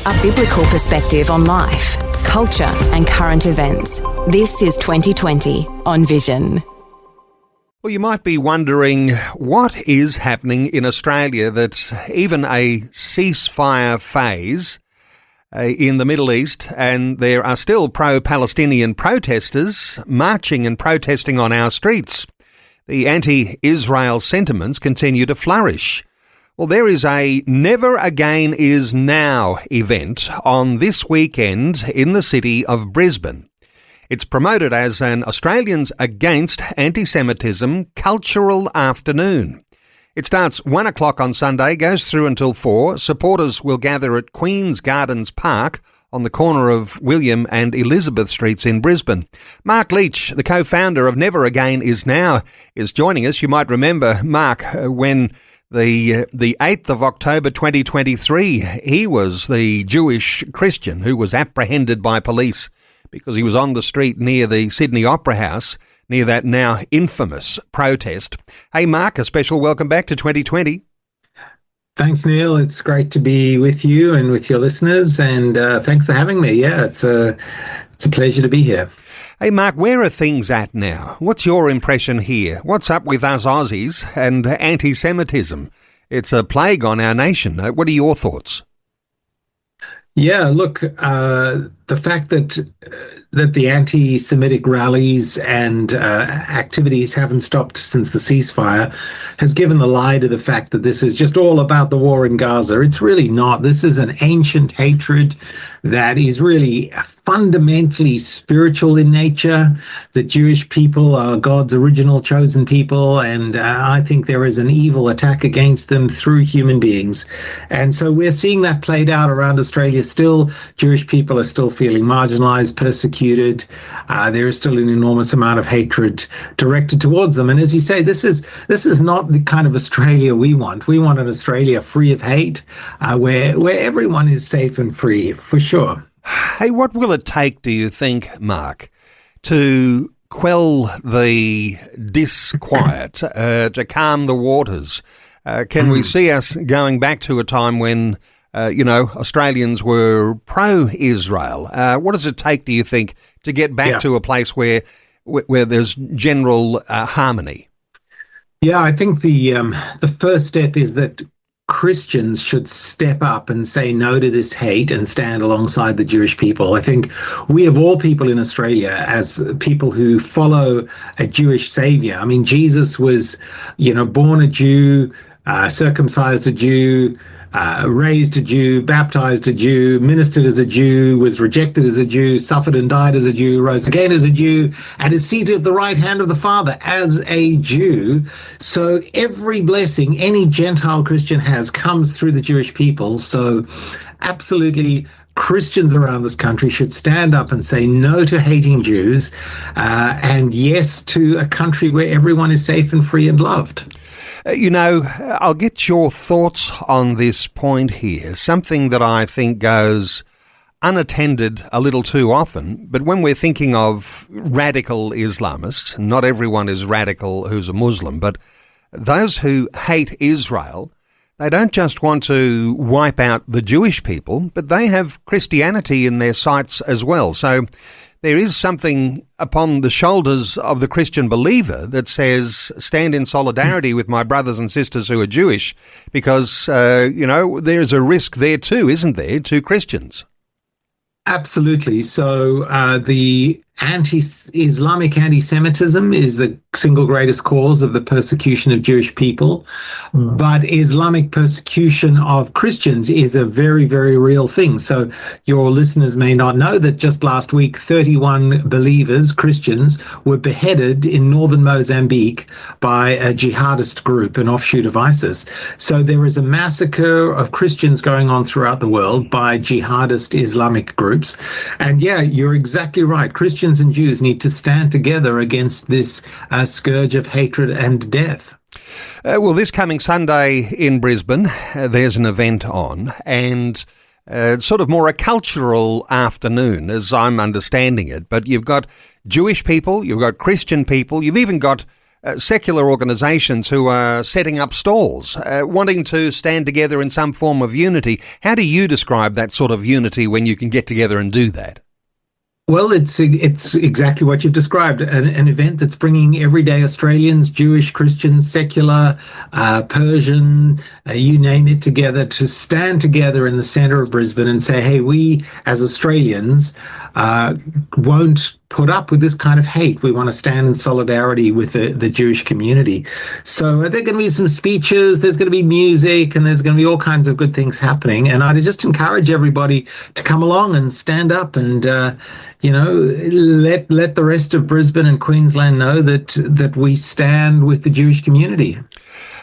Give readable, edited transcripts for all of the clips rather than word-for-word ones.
A biblical perspective on life, culture and current events. This is 2020 on Vision. Well, you might be wondering what is happening in Australia that's even a ceasefire phase in the Middle East, and there are still pro-Palestinian protesters marching and protesting on our streets. The anti-Israel sentiments continue to flourish. Well, there is a Never Again Is Now event on this weekend in the city of Brisbane. It's promoted as an Australians Against Anti-Semitism cultural afternoon. It starts 1 o'clock on Sunday, goes through until 4. Supporters will gather at Queen's Gardens Park on the corner of William and Elizabeth Streets in Brisbane. Mark Leach, the co-founder of Never Again Is Now, is joining us. You might remember, Mark, when the 8th of October 2023, he was the Jewish Christian who was apprehended by police because he was on the street near the Sydney Opera House, near that now infamous protest. Hey, Mark, a special welcome back to 2020. Thanks, Neil. It's great to be with you and with your listeners, and thanks for having me. Yeah, it's a pleasure to be here. Hey, Mark, where are things at now? What's your impression here? What's up with us Aussies and anti-Semitism? It's a plague on our nation. What are your thoughts? Yeah, look, the fact that the anti-Semitic rallies and activities haven't stopped since the ceasefire has given the lie to the fact that this is just all about the war in Gaza. It's really not. This is an ancient hatred that is really fundamentally spiritual in nature. The Jewish people are God's original chosen people, and I think there is an evil attack against them through human beings. And so we're seeing that played out around Australia still. Jewish people are still feeling marginalized, persecuted. There is still an enormous amount of hatred directed towards them. And as you say, this is not the kind of Australia we want. We want an Australia free of hate, where everyone is safe and free, for sure. Hey, what will it take, do you think, Mark, to quell the disquiet, to calm the waters? Can we see us going back to a time when, Australians were pro-Israel? What does it take, do you think, to get back to a place where there's general harmony? Yeah, I think the first step is that Christians should step up and say no to this hate and stand alongside the Jewish people. I think we, of all people in Australia, as people who follow a Jewish savior, I mean, Jesus was, born a Jew, circumcised a Jew, raised a Jew, baptized a Jew, ministered as a Jew, was rejected as a Jew, suffered and died as a Jew, rose again as a Jew, and is seated at the right hand of the Father as a Jew. So every blessing any Gentile Christian has comes through the Jewish people. So absolutely, Christians around this country should stand up and say no to hating Jews and yes to a country where everyone is safe and free and loved. I'll get your thoughts on this point here, something that I think goes unattended a little too often. But when we're thinking of radical Islamists, not everyone is radical who's a Muslim, but those who hate Israel, they don't just want to wipe out the Jewish people, but they have Christianity in their sights as well. So there is something upon the shoulders of the Christian believer that says, stand in solidarity with my brothers and sisters who are Jewish, because, there's a risk there too, isn't there, to Christians? Absolutely. So the Islamic anti-Semitism is the single greatest cause of the persecution of Jewish people, but Islamic persecution of Christians is a very, very real thing. So your listeners may not know that just last week, 31 believers, Christians, were beheaded in northern Mozambique by a jihadist group, an offshoot of ISIS. So there is a massacre of Christians going on throughout the world by jihadist Islamic groups. And yeah, you're exactly right. Christians and Jews need to stand together against this scourge of hatred and death. Well, this coming Sunday in Brisbane, there's an event on, and sort of more a cultural afternoon, as I'm understanding it. But you've got Jewish people, you've got Christian people, you've even got secular organisations who are setting up stalls, wanting to stand together in some form of unity. How do you describe that sort of unity when you can get together and do that? Well, it's exactly what you've described, an event that's bringing everyday Australians, Jewish, Christians, secular, Persian, you name it, together to stand together in the centre of Brisbane and say, hey, we as Australians won't put up with this kind of hate. We want to stand in solidarity with the Jewish community. So there are going to be some speeches, there's going to be music, and there's going to be all kinds of good things happening. And I just encourage everybody to come along and stand up and, let the rest of Brisbane and Queensland know that we stand with the Jewish community.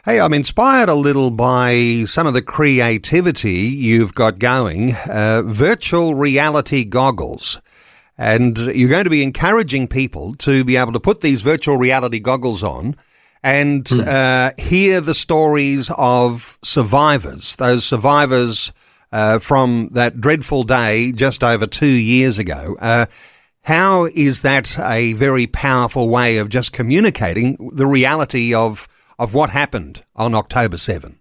Hey, I'm inspired a little by some of the creativity you've got going, virtual reality goggles. And you're going to be encouraging people to be able to put these virtual reality goggles on and hear the stories of survivors, those survivors from that dreadful day just over 2 years ago. How is that a very powerful way of just communicating the reality of what happened on October 7?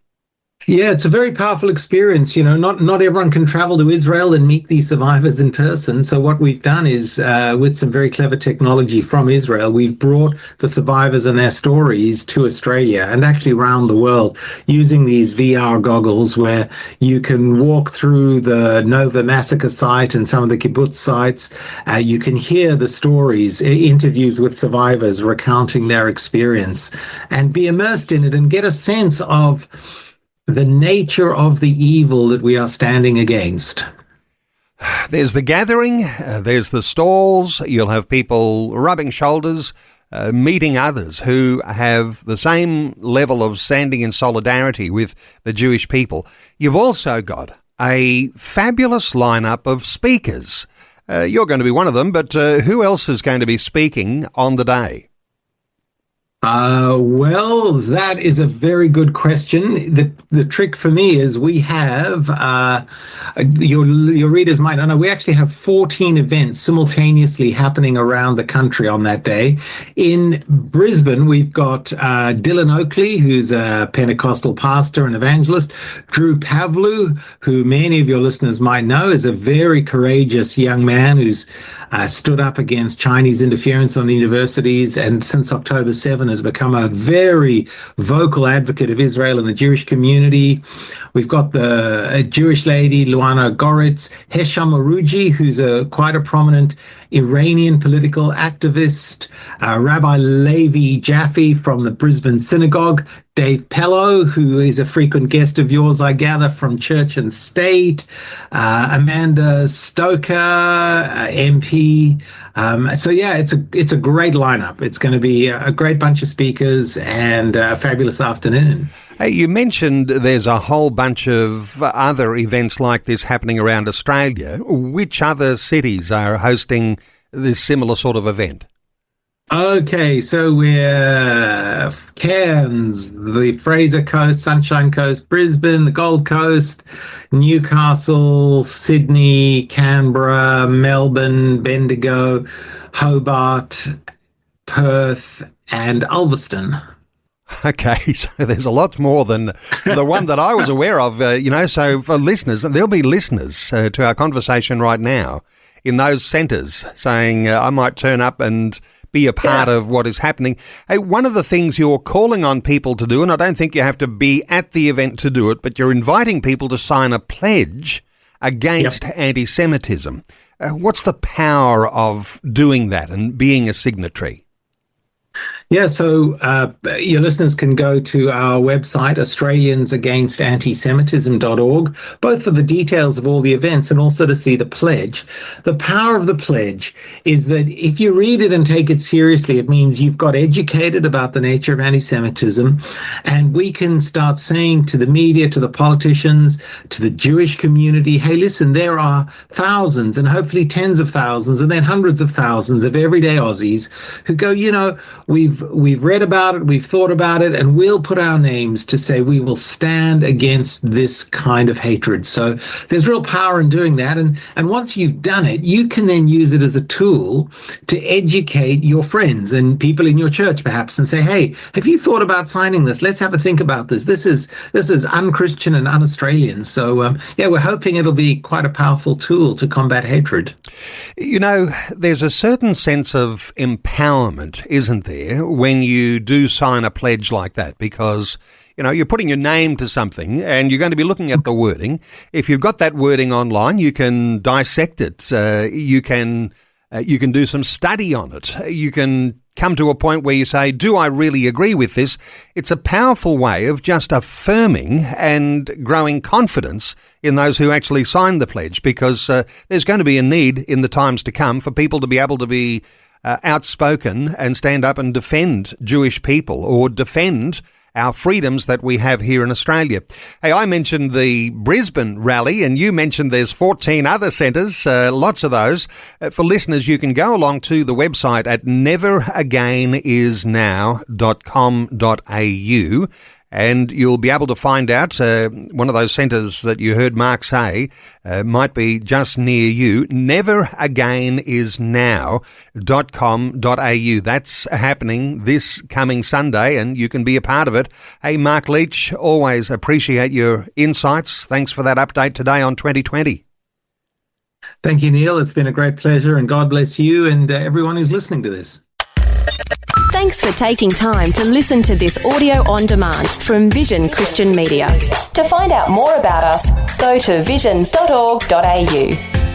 Yeah, it's a very powerful experience. Not everyone can travel to Israel and meet these survivors in person. So what we've done is, with some very clever technology from Israel, we've brought the survivors and their stories to Australia and actually around the world using these VR goggles where you can walk through the Nova massacre site and some of the kibbutz sites. You can hear the stories, interviews with survivors recounting their experience and be immersed in it and get a sense of the nature of the evil that we are standing against. There's the gathering, there's the stalls, you'll have people rubbing shoulders, meeting others who have the same level of standing in solidarity with the Jewish people. You've also got a fabulous lineup of speakers. You're going to be one of them, but who else is going to be speaking on the day? Well, that is a very good question. The trick for me is we have, your readers might not know, we actually have 14 events simultaneously happening around the country on that day. In Brisbane, we've got Dylan Oakley, who's a Pentecostal pastor and evangelist, Drew Pavlu, who many of your listeners might know is a very courageous young man who's stood up against Chinese interference on the universities and since October 7 has become a very vocal advocate of Israel and the Jewish community. We've got the Jewish lady, Luana Goretz, Hesham Arouji, who's quite a prominent Iranian political activist, Rabbi Levi Jaffe from the Brisbane Synagogue, Dave Pello, who is a frequent guest of yours, I gather, from Church and State, Amanda Stoker, MP. It's a great lineup. It's going to be a great bunch of speakers and a fabulous afternoon. Hey, you mentioned there's a whole bunch of other events like this happening around Australia. Which other cities are hosting this similar sort of event? Okay, so we're Cairns, the Fraser Coast, Sunshine Coast, Brisbane, the Gold Coast, Newcastle, Sydney, Canberra, Melbourne, Bendigo, Hobart, Perth, and Ulverston. Okay, so there's a lot more than the one that I was aware of, so for listeners, there'll be listeners to our conversation right now in those centres saying, I might turn up and be a part of what is happening. Hey, one of the things you're calling on people to do, and I don't think you have to be at the event to do it, but you're inviting people to sign a pledge against anti-Semitism. What's the power of doing that and being a signatory? Yeah, so your listeners can go to our website, AustraliansAgainstAntisemitism.org, both for the details of all the events and also to see the pledge. The power of the pledge is that if you read it and take it seriously, it means you've got educated about the nature of anti-Semitism, and we can start saying to the media, to the politicians, to the Jewish community, hey, listen, there are thousands and hopefully tens of thousands and then hundreds of thousands of everyday Aussies who go, we've we've read about it, we've thought about it, and we'll put our names to say we will stand against this kind of hatred. So there's real power in doing that. And once you've done it, you can then use it as a tool to educate your friends and people in your church, perhaps, and say, hey, have you thought about signing this? Let's have a think about this. This is un-Christian and un-Australian. So, we're hoping it'll be quite a powerful tool to combat hatred. You know, there's a certain sense of empowerment, isn't there, when you do sign a pledge like that? Because, you know, you're putting your name to something and you're going to be looking at the wording. If you've got that wording online, you can dissect it. You can do some study on it. You can come to a point where you say, do I really agree with this? It's a powerful way of just affirming and growing confidence in those who actually signed the pledge, because there's going to be a need in the times to come for people to be able to be outspoken and stand up and defend Jewish people or defend our freedoms that we have here in Australia. Hey, I mentioned the Brisbane rally, and you mentioned there's 14 other centres, lots of those. For listeners, you can go along to the website at neveragainisnow.com.au, and you'll be able to find out one of those centres that you heard Mark say might be just near you, neveragainisnow.com.au. That's happening this coming Sunday, and you can be a part of it. Hey, Mark Leach, always appreciate your insights. Thanks for that update today on 2020. Thank you, Neil. It's been a great pleasure, and God bless you and everyone who's listening to this. Thanks for taking time to listen to this audio on demand from Vision Christian Media. To find out more about us, go to vision.org.au.